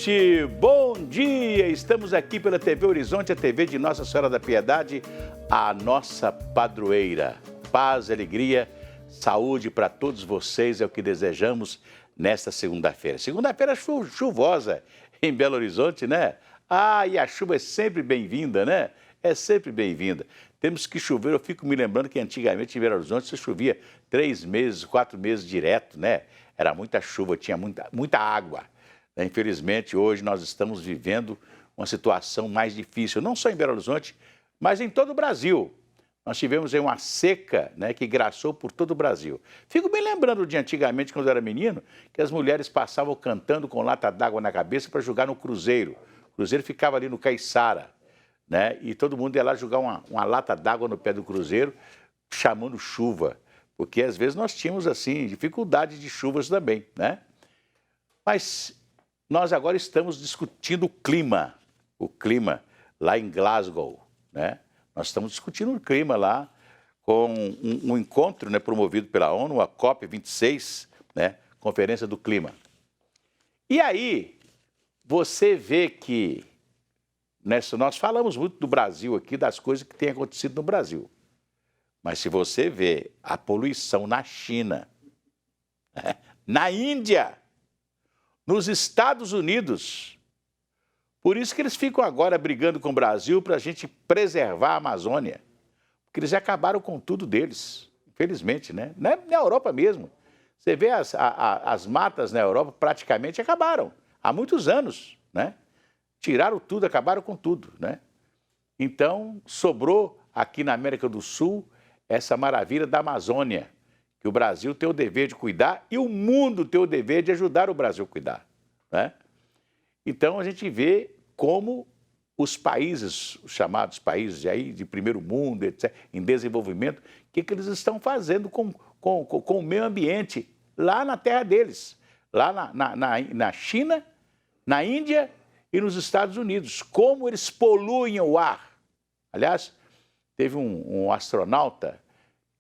gente, bom dia! Estamos aqui pela TV Horizonte, a TV de Nossa Senhora da Piedade, a nossa padroeira. Paz, alegria, saúde para todos vocês é o que desejamos nesta segunda-feira. Segunda-feira chuvosa em Belo Horizonte, né? Ah, e a chuva é sempre bem-vinda, né? É sempre bem-vinda. Temos que chover, eu fico me lembrando que antigamente em Belo Horizonte você chovia 3 meses, 4 meses direto, né? Era muita chuva, tinha muita água. Infelizmente, hoje nós estamos vivendo uma situação mais difícil, não só em Belo Horizonte, mas em todo o Brasil. Nós tivemos aí uma seca, né, que graçou por todo o Brasil. Fico bem lembrando de antigamente, quando eu era menino, que as mulheres passavam cantando com lata d'água na cabeça para jogar no cruzeiro. O cruzeiro ficava ali no Caiçara, né, e todo mundo ia lá jogar uma lata d'água no pé do cruzeiro, chamando chuva, porque às vezes nós tínhamos, assim, dificuldade de chuvas também, né? Mas nós agora estamos discutindo o clima lá em Glasgow, né? Nós estamos discutindo o clima lá com um encontro, né, promovido pela ONU, a COP26, né, Conferência do Clima. E aí, você vê que nós falamos muito do Brasil aqui, das coisas que têm acontecido no Brasil. Mas se você vê a poluição na China, né, na Índia, nos Estados Unidos. Por isso que eles ficam agora brigando com o Brasil para a gente preservar a Amazônia. Porque eles já acabaram com tudo deles, infelizmente, né? Na Europa mesmo. Você vê as matas na Europa praticamente acabaram, há muitos anos, né? Tiraram tudo, acabaram com tudo, né? Então, sobrou aqui na América do Sul essa maravilha da Amazônia, que o Brasil tem o dever de cuidar e o mundo tem o dever de ajudar o Brasil a cuidar, né? Então, a gente vê como os países, os chamados países aí de primeiro mundo, etc., em desenvolvimento, o que eles estão fazendo com o meio ambiente lá na terra deles, lá na China, na Índia e nos Estados Unidos, como eles poluem o ar. Aliás, teve um astronauta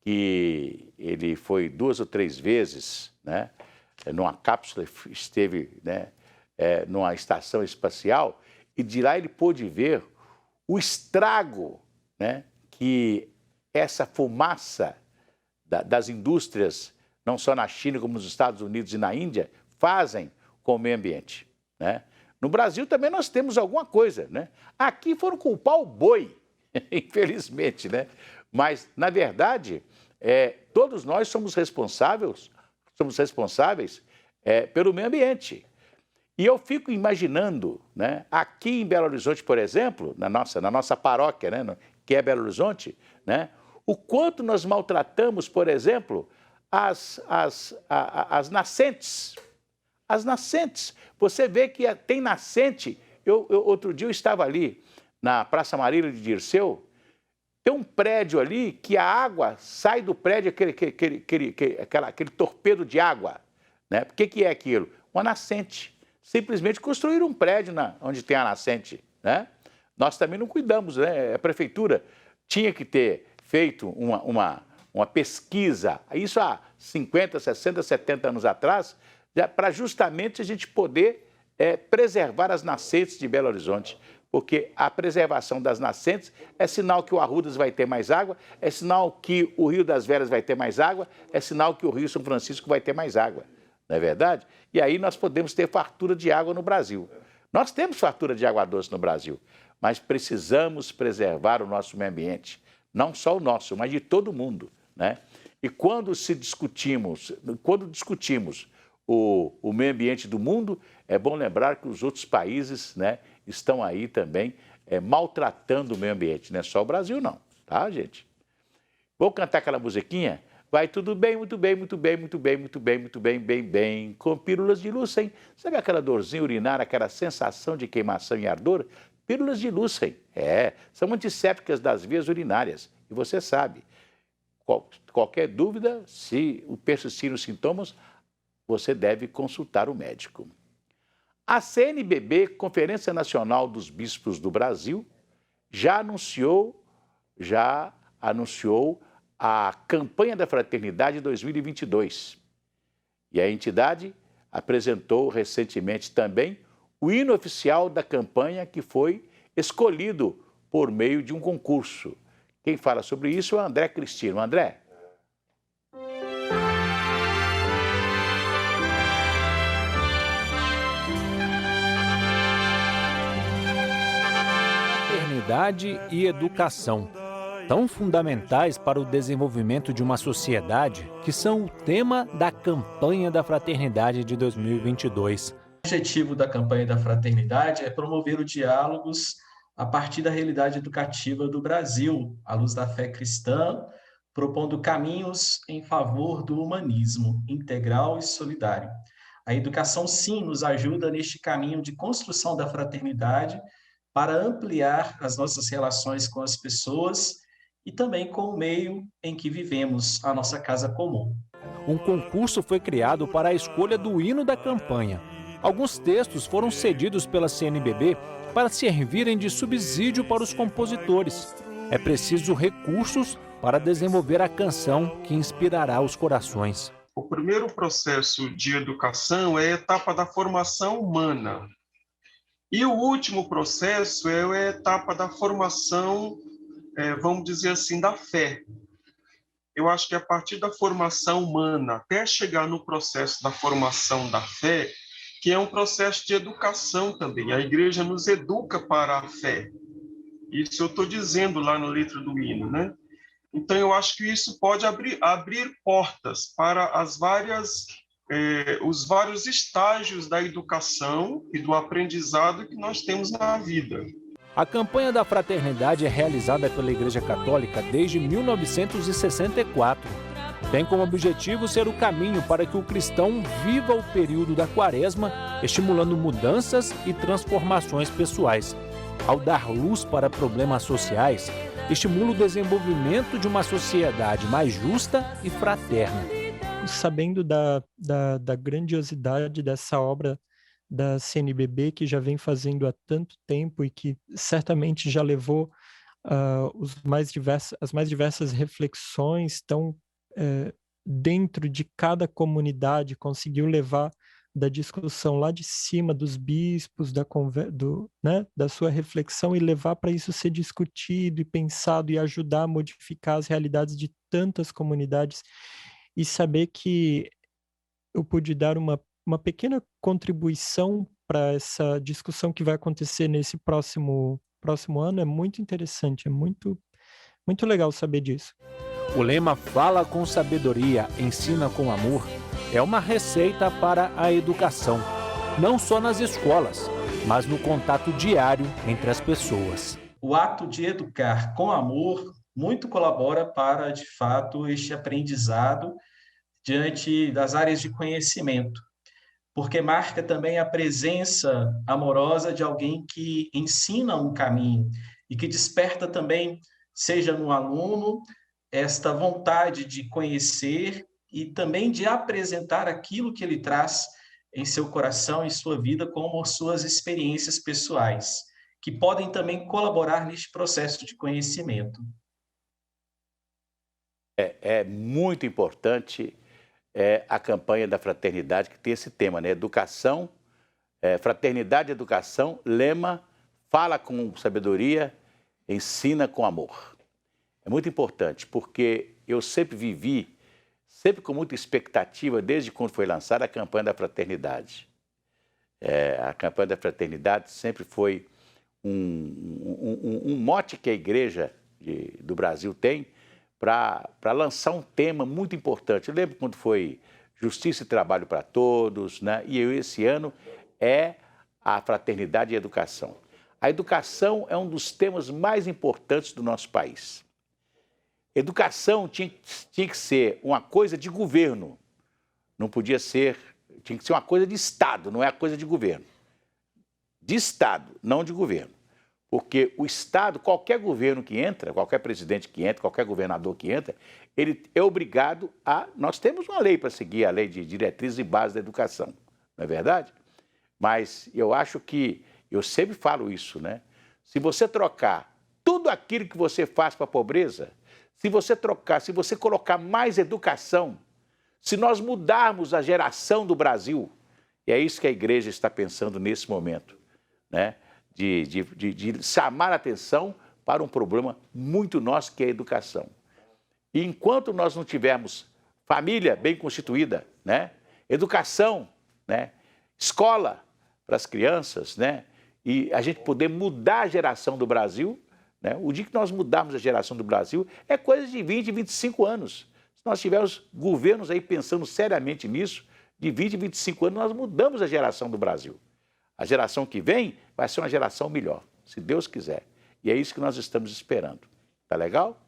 que ele foi 2 ou 3 vezes, né, numa cápsula, esteve, né, numa estação espacial, e de lá ele pôde ver o estrago, né, que essa fumaça das indústrias, não só na China, como nos Estados Unidos e na Índia, fazem com o meio ambiente, né? No Brasil também nós temos alguma coisa, né? Aqui foram culpar o boi, infelizmente, né? Mas, na verdade, todos nós somos responsáveis pelo meio ambiente. E eu fico imaginando, né, aqui em Belo Horizonte, por exemplo, na nossa paróquia, né, que é Belo Horizonte, né, o quanto nós maltratamos, por exemplo, as nascentes. As nascentes. Você vê que tem nascente. Outro dia eu estava ali na Praça Marília de Dirceu. Tem um prédio ali que a água sai do prédio, aquele torpedo de água, né? O que é aquilo? Uma nascente. Simplesmente construíram um prédio onde tem a nascente, né? Nós também não cuidamos, né? A prefeitura tinha que ter feito uma pesquisa, isso há 50, 60, 70 anos atrás, para justamente a gente poder preservar as nascentes de Belo Horizonte. Porque a preservação das nascentes é sinal que o Arrudas vai ter mais água, é sinal que o Rio das Velhas vai ter mais água, é sinal que o Rio São Francisco vai ter mais água, não é verdade? E aí nós podemos ter fartura de água no Brasil. Nós temos fartura de água doce no Brasil, mas precisamos preservar o nosso meio ambiente, não só o nosso, mas de todo mundo, né? E quando discutimos o meio ambiente do mundo, é bom lembrar que os outros países, né, estão aí também maltratando o meio ambiente. Não é só o Brasil, não, tá, gente? Vou cantar aquela musiquinha? Vai tudo bem, muito bem, muito bem, muito bem, muito bem, muito bem, bem, bem, com pílulas de Lucem. Sabe aquela dorzinha urinária, aquela sensação de queimação e ardor? Pílulas de Lucem, são antissépticas das vias urinárias. E você sabe, qualquer dúvida, se persistirem os sintomas, você deve consultar o médico. A CNBB, Conferência Nacional dos Bispos do Brasil, já anunciou a campanha da Fraternidade 2022. E a entidade apresentou recentemente também o hino oficial da campanha que foi escolhido por meio de um concurso. Quem fala sobre isso é o André Cristino. André. Fraternidade e educação, tão fundamentais para o desenvolvimento de uma sociedade, que são o tema da campanha da Fraternidade de 2022. O objetivo da campanha da Fraternidade é promover os diálogos a partir da realidade educativa do Brasil, à luz da fé cristã, propondo caminhos em favor do humanismo integral e solidário. A educação, sim, nos ajuda neste caminho de construção da fraternidade para ampliar as nossas relações com as pessoas e também com o meio em que vivemos, a nossa casa comum. Um concurso foi criado para a escolha do hino da campanha. Alguns textos foram cedidos pela CNBB para servirem de subsídio para os compositores. É preciso recursos para desenvolver a canção que inspirará os corações. O primeiro processo de educação é a etapa da formação humana. E o último processo é a etapa da formação, vamos dizer assim, da fé. Eu acho que a partir da formação humana até chegar no processo da formação da fé, que é um processo de educação também. A igreja nos educa para a fé. Isso eu estou dizendo lá na letra do hino, né? Então, eu acho que isso pode abrir portas para os vários estágios da educação e do aprendizado que nós temos na vida. A campanha da Fraternidade é realizada pela Igreja Católica desde 1964. Tem como objetivo ser o caminho para que o cristão viva o período da Quaresma, estimulando mudanças e transformações pessoais. Ao dar luz para problemas sociais, estimula o desenvolvimento de uma sociedade mais justa e fraterna. Sabendo da grandiosidade dessa obra da CNBB, que já vem fazendo há tanto tempo e que certamente já levou as mais diversas reflexões, dentro de cada comunidade, conseguiu levar da discussão lá de cima dos bispos, da sua reflexão, e levar para isso ser discutido e pensado e ajudar a modificar as realidades de tantas comunidades, e saber que eu pude dar uma pequena contribuição para essa discussão que vai acontecer nesse próximo ano é muito interessante, é muito, muito legal saber disso. O lema "Fala com sabedoria, ensina com amor" é uma receita para a educação, não só nas escolas, mas no contato diário entre as pessoas. O ato de educar com amor muito colabora para, de fato, este aprendizado diante das áreas de conhecimento, porque marca também a presença amorosa de alguém que ensina um caminho e que desperta também, seja no aluno, esta vontade de conhecer e também de apresentar aquilo que ele traz em seu coração, em sua vida, como suas experiências pessoais, que podem também colaborar neste processo de conhecimento. É muito importante a campanha da Fraternidade, que tem esse tema, né? Educação, fraternidade e educação, lema, fala com sabedoria, ensina com amor. É muito importante, porque eu sempre vivi, sempre com muita expectativa, desde quando foi lançada a campanha da Fraternidade. A campanha da Fraternidade sempre foi um mote que a Igreja do Brasil tem para lançar um tema muito importante. Eu lembro quando foi Justiça e Trabalho para Todos, né? E esse ano é a Fraternidade e a Educação. A educação é um dos temas mais importantes do nosso país. Educação tinha que ser uma coisa de governo, não podia ser, tinha que ser uma coisa de Estado, não é a coisa de governo. De Estado, não de governo. Porque o Estado, qualquer governo que entra, qualquer presidente que entra, qualquer governador que entra, ele é obrigado a... Nós temos uma lei para seguir, a lei de diretrizes e bases da educação, não é verdade? Mas eu acho que, eu sempre falo isso, né? Se você trocar tudo aquilo que você faz para a pobreza, se você colocar mais educação, se nós mudarmos a geração do Brasil, E é isso que a igreja está pensando nesse momento, né? De chamar a atenção para um problema muito nosso, que é a educação. E enquanto nós não tivermos família bem constituída, né? Educação, né? Escola para as crianças, né? E a gente poder mudar a geração do Brasil, né? O dia que nós mudarmos a geração do Brasil é coisa de 20, 25 anos. Se nós tivermos governos aí pensando seriamente nisso, de 20, 25 anos nós mudamos a geração do Brasil. A geração que vem vai ser uma geração melhor, se Deus quiser. E é isso que nós estamos esperando. Tá legal?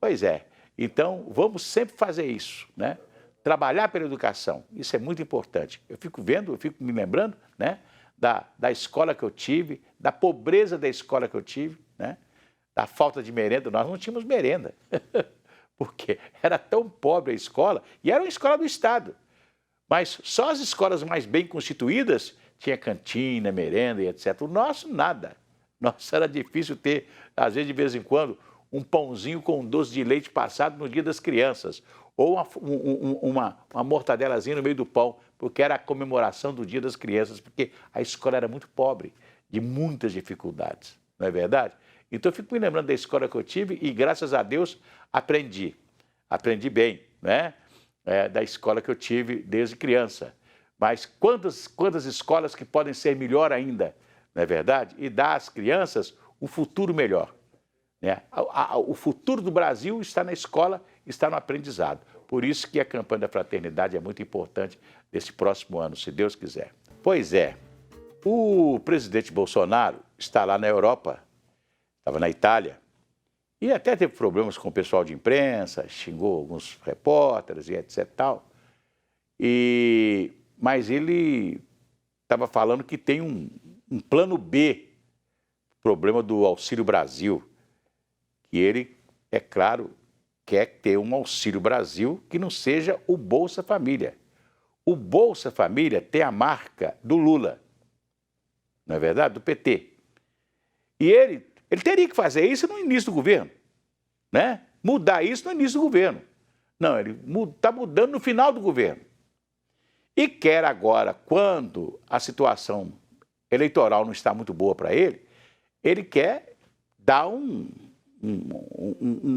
Pois é. Então, vamos sempre fazer isso, né? Trabalhar pela educação, isso é muito importante. Eu fico vendo, eu fico me lembrando, né? Da escola que eu tive, da pobreza da escola que eu tive, né? Da falta de merenda. Nós não tínhamos merenda, porque era tão pobre a escola, e era uma escola do Estado. Mas só as escolas mais bem constituídas tinha cantina, merenda e etc. O nosso, nada. Nossa, era difícil ter, às vezes, de vez em quando, um pãozinho com um doce de leite passado no dia das crianças, ou uma mortadelazinha no meio do pão, porque era a comemoração do dia das crianças, porque a escola era muito pobre, de muitas dificuldades, não é verdade? Então, eu fico me lembrando da escola que eu tive e, graças a Deus, aprendi bem, né? Da escola que eu tive desde criança. Mas quantas escolas que podem ser melhor ainda, não é verdade? E dar às crianças um futuro melhor. Né? O futuro do Brasil está na escola, está no aprendizado. Por isso que a campanha da fraternidade é muito importante nesse próximo ano, se Deus quiser. Pois é, o presidente Bolsonaro está lá na Europa, estava na Itália, e até teve problemas com o pessoal de imprensa, xingou alguns repórteres e etc. Tal. Mas ele estava falando que tem um plano B, problema do Auxílio Brasil, que ele, é claro, quer ter um Auxílio Brasil que não seja o Bolsa Família. O Bolsa Família tem a marca do Lula, não é verdade? Do PT. E ele teria que fazer isso no início do governo, né? Mudar isso no início do governo. Não, ele está mudando no final do governo. E quer agora, quando a situação eleitoral não está muito boa para ele quer dar um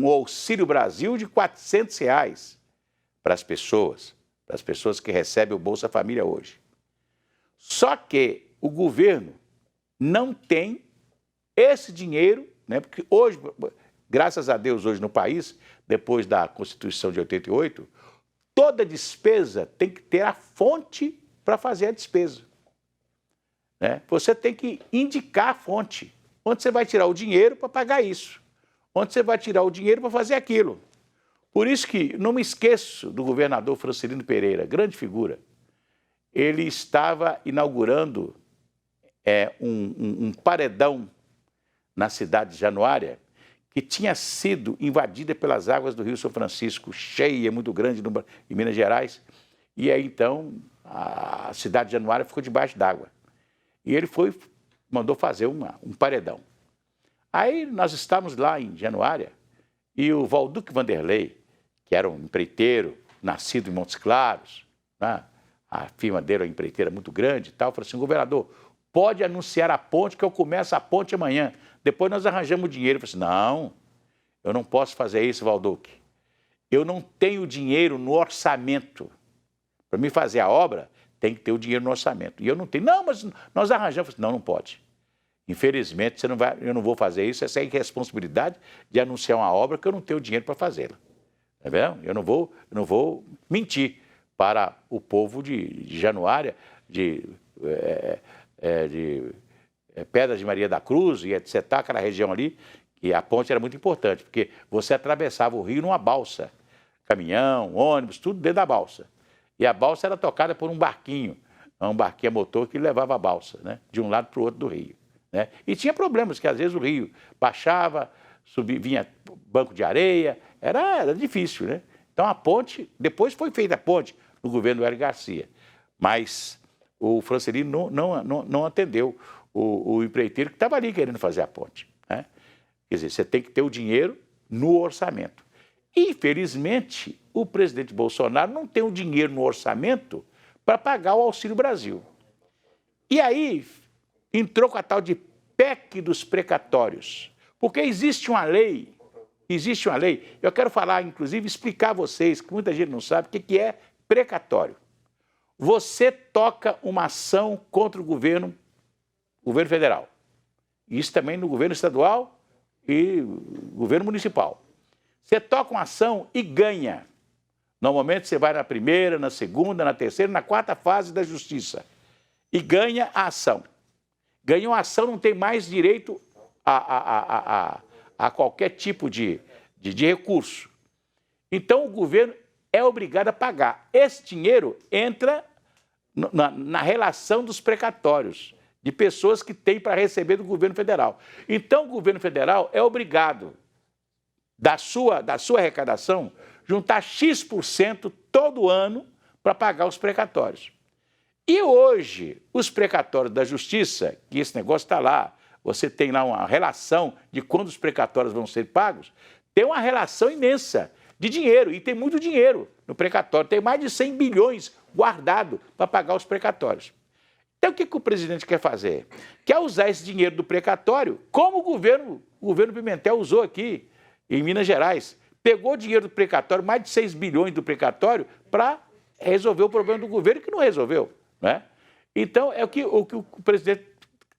Auxílio Brasil de R$400 para as pessoas que recebem o Bolsa Família hoje. Só que o governo não tem esse dinheiro, né? Porque hoje, graças a Deus, hoje no país, depois da Constituição de 88, toda despesa tem que ter a fonte para fazer a despesa. Né? Você tem que indicar a fonte, onde você vai tirar o dinheiro para pagar isso, onde você vai tirar o dinheiro para fazer aquilo. Por isso que não me esqueço do governador Francelino Pereira, grande figura. Ele estava inaugurando um paredão na cidade de Januária, que tinha sido invadida pelas águas do Rio São Francisco, cheia, muito grande, em Minas Gerais. E aí, então, a cidade de Januária ficou debaixo d'água. E ele mandou fazer um paredão. Aí nós estávamos lá em Januária e o Valduque Vanderlei, que era um empreiteiro, nascido em Montes Claros, né? A firma dele é uma empreiteira muito grande e tal, falou assim: governador, pode anunciar a ponte que eu começo a ponte amanhã. Depois nós arranjamos o dinheiro. Eu falei assim: não, eu não posso fazer isso, Valduque. Eu não tenho dinheiro no orçamento. Para me fazer a obra, tem que ter o dinheiro no orçamento. E eu não tenho. Não, mas nós arranjamos. Eu falei assim: não, não pode. Infelizmente, eu não vou fazer isso. Essa é a irresponsabilidade de anunciar uma obra que eu não tenho dinheiro para fazê-la. Tá vendo? Eu não vou mentir para o povo de Januária, de Pedras de Maria da Cruz e etc., aquela região ali, que a ponte era muito importante, porque você atravessava o rio numa balsa, caminhão, ônibus, tudo dentro da balsa. E a balsa era tocada por um barquinho a motor que levava a balsa, né, de um lado para o outro do rio. Né? E tinha problemas, que às vezes o rio baixava, subia, vinha banco de areia, era difícil, né? Então a ponte, depois foi feita a ponte no governo do Hélio Garcia, mas o Francelino não atendeu o empreiteiro que estava ali querendo fazer a ponte. Né? Quer dizer, você tem que ter o dinheiro no orçamento. Infelizmente, o presidente Bolsonaro não tem o dinheiro no orçamento para pagar o Auxílio Brasil. E aí entrou com a tal de PEC dos precatórios. Porque existe uma lei, eu quero falar, inclusive, explicar a vocês, que muita gente não sabe, o que é precatório. Você toca uma ação contra o governo federal. Isso também no governo estadual e governo municipal. Você toca uma ação e ganha. Normalmente você vai na primeira, na segunda, na terceira, na quarta fase da justiça. E ganha a ação. Ganhou a ação, não tem mais direito a qualquer tipo de recurso. Então o governo é obrigado a pagar. Esse dinheiro entra na relação dos precatórios, de pessoas que têm para receber do governo federal. Então o governo federal é obrigado, da sua arrecadação, juntar X% todo ano para pagar os precatórios. E hoje, os precatórios da Justiça, que esse negócio está lá, você tem lá uma relação de quando os precatórios vão ser pagos, tem uma relação imensa de dinheiro, e tem muito dinheiro no precatório, tem mais de 100 bilhões guardado para pagar os precatórios. Então, o que o presidente quer fazer? Quer usar esse dinheiro do precatório, como o governo Pimentel usou aqui, em Minas Gerais. Pegou o dinheiro do precatório, mais de 6 bilhões do precatório, para resolver o problema do governo, que não resolveu. Né? Então, é o que o presidente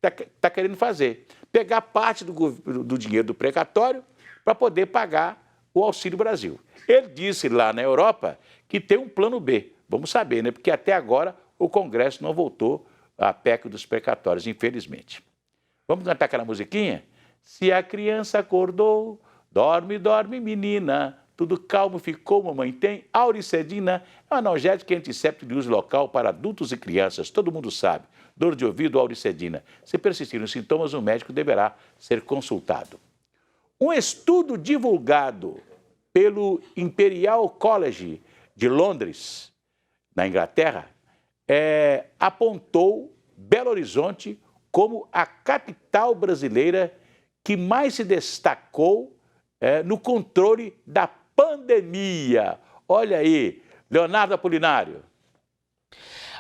está querendo fazer. Pegar parte do dinheiro do precatório para poder pagar o Auxílio Brasil. Ele disse lá na Europa que tem um plano B. Vamos saber, né? Porque até agora o Congresso não votou a PEC dos precatórios, infelizmente. Vamos cantar aquela musiquinha? Se a criança acordou, dorme, dorme, menina, tudo calmo ficou, mamãe tem. Auricedina é um analgésico antisséptico de uso local para adultos e crianças, todo mundo sabe. Dor de ouvido, Auricedina. Se persistirem os sintomas, o médico deverá ser consultado. Um estudo divulgado pelo Imperial College de Londres, na Inglaterra, apontou Belo Horizonte como a capital brasileira que mais se destacou no controle da pandemia. Olha aí, Leonardo Apolinário.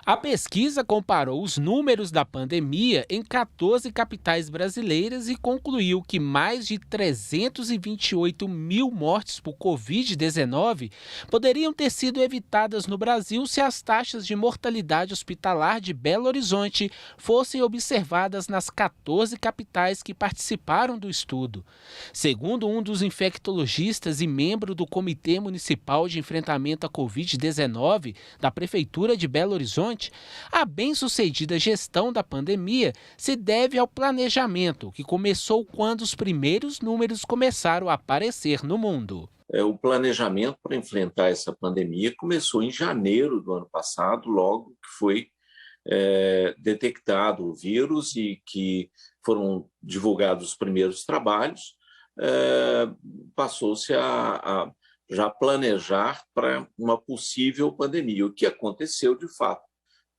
A pesquisa comparou os números da pandemia em 14 capitais brasileiras e concluiu que mais de 328 mil mortes por Covid-19 poderiam ter sido evitadas no Brasil se as taxas de mortalidade hospitalar de Belo Horizonte fossem observadas nas 14 capitais que participaram do estudo. Segundo um dos infectologistas e membro do Comitê Municipal de Enfrentamento à Covid-19 da Prefeitura de Belo Horizonte, a bem-sucedida gestão da pandemia se deve ao planejamento, que começou quando os primeiros números começaram a aparecer no mundo. O planejamento para enfrentar essa pandemia começou em janeiro do ano passado, logo que foi detectado o vírus e que foram divulgados os primeiros trabalhos, passou-se a já planejar para uma possível pandemia, o que aconteceu de fato.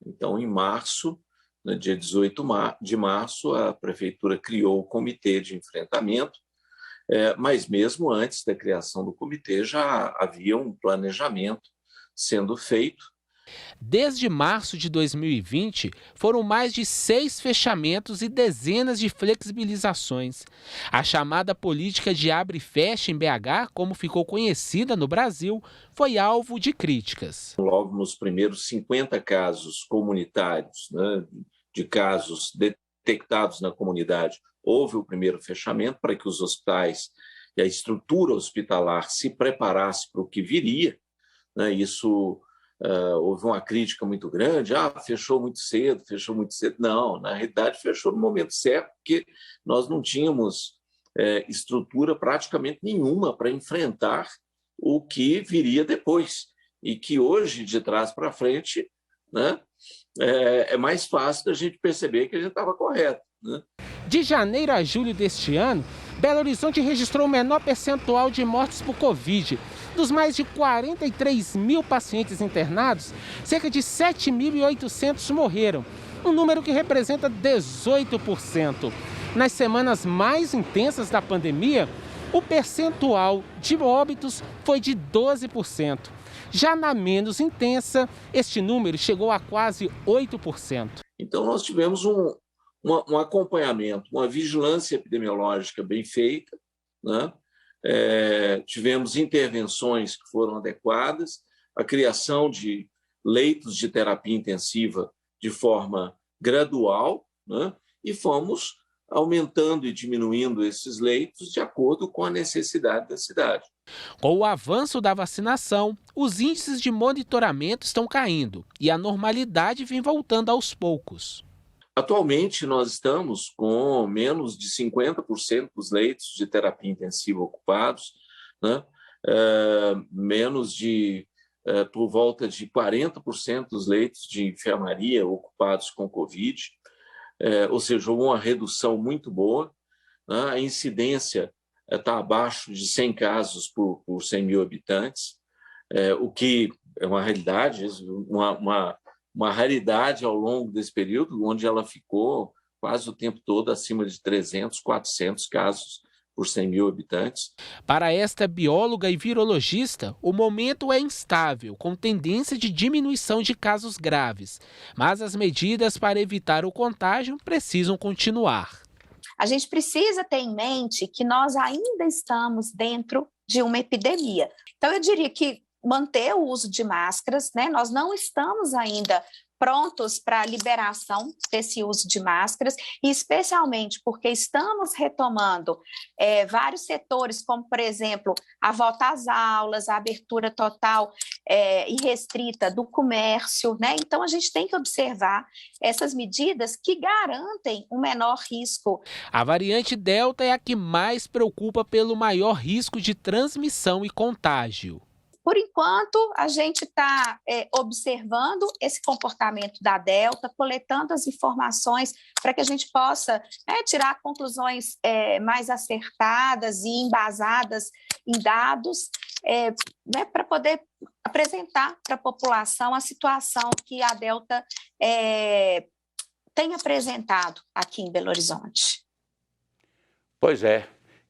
Então, em março, no dia 18 de março, a Prefeitura criou o Comitê de Enfrentamento, mas mesmo antes da criação do comitê já havia um planejamento sendo feito. Desde março de 2020, foram mais de 6 fechamentos e dezenas de flexibilizações. A chamada política de abre e fecha em BH, como ficou conhecida no Brasil, foi alvo de críticas. Logo nos primeiros 50 casos comunitários, né, de casos detectados na comunidade, houve o primeiro fechamento para que os hospitais e a estrutura hospitalar se preparasse para o que viria. Né, houve uma crítica muito grande, fechou muito cedo. Não, na realidade fechou no momento certo, porque nós não tínhamos estrutura praticamente nenhuma para enfrentar o que viria depois. E que hoje, de trás para frente, né, é mais fácil da gente perceber que a gente estava correto. Né? De janeiro a julho deste ano, Belo Horizonte registrou o menor percentual de mortes por Covid. Dos mais de 43 mil pacientes internados, cerca de 7.800 morreram, um número que representa 18%. Nas semanas mais intensas da pandemia, o percentual de óbitos foi de 12%. Já na menos intensa, este número chegou a quase 8%. Então, nós tivemos um acompanhamento, uma vigilância epidemiológica bem feita, né? Tivemos intervenções que foram adequadas, a criação de leitos de terapia intensiva de forma gradual, né? E fomos aumentando e diminuindo esses leitos de acordo com a necessidade da cidade. Com o avanço da vacinação, os índices de monitoramento estão caindo e a normalidade vem voltando aos poucos. Atualmente, nós estamos com menos de 50% dos leitos de terapia intensiva ocupados, né? Por volta de 40% dos leitos de enfermaria ocupados com Covid, ou seja, houve uma redução muito boa, né? A incidência está abaixo de 100 casos por 100 mil habitantes, o que é uma realidade, uma raridade ao longo desse período, onde ela ficou quase o tempo todo acima de 300, 400 casos por 100 mil habitantes. Para esta bióloga e virologista, o momento é instável, com tendência de diminuição de casos graves, mas as medidas para evitar o contágio precisam continuar. A gente precisa ter em mente que nós ainda estamos dentro de uma epidemia. Então, eu diria que manter o uso de máscaras, né? Nós não estamos ainda prontos para a liberação desse uso de máscaras, e especialmente porque estamos retomando vários setores, como, por exemplo, a volta às aulas, a abertura total e restrita do comércio, né? Então, a gente tem que observar essas medidas que garantem um menor risco. A variante Delta é a que mais preocupa pelo maior risco de transmissão e contágio. Por enquanto, a gente está observando esse comportamento da Delta, coletando as informações para que a gente possa tirar conclusões mais acertadas e embasadas em dados, para poder apresentar para a população a situação que a Delta tem apresentado aqui em Belo Horizonte. Pois é.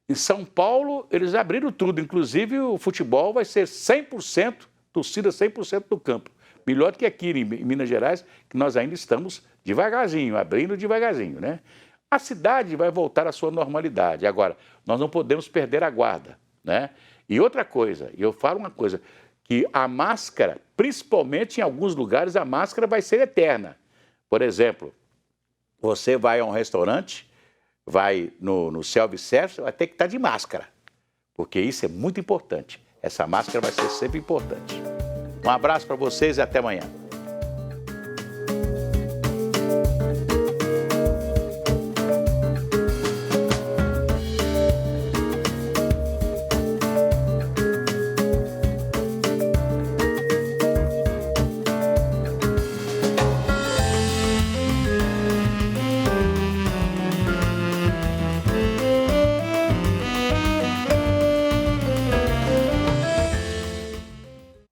Em São Paulo, eles abriram tudo, inclusive o futebol vai ser 100%, torcida 100% do campo. Melhor do que aqui em Minas Gerais, que nós ainda estamos devagarzinho, abrindo devagarzinho, né? A cidade vai voltar à sua normalidade. Agora, nós não podemos perder a guarda, né? E outra coisa, eu falo uma coisa, que a máscara, principalmente em alguns lugares, a máscara vai ser eterna. Por exemplo, você vai a um restaurante, vai no self-service, vai ter que estar de máscara, porque isso é muito importante. Essa máscara vai ser sempre importante. Um abraço para vocês e até amanhã.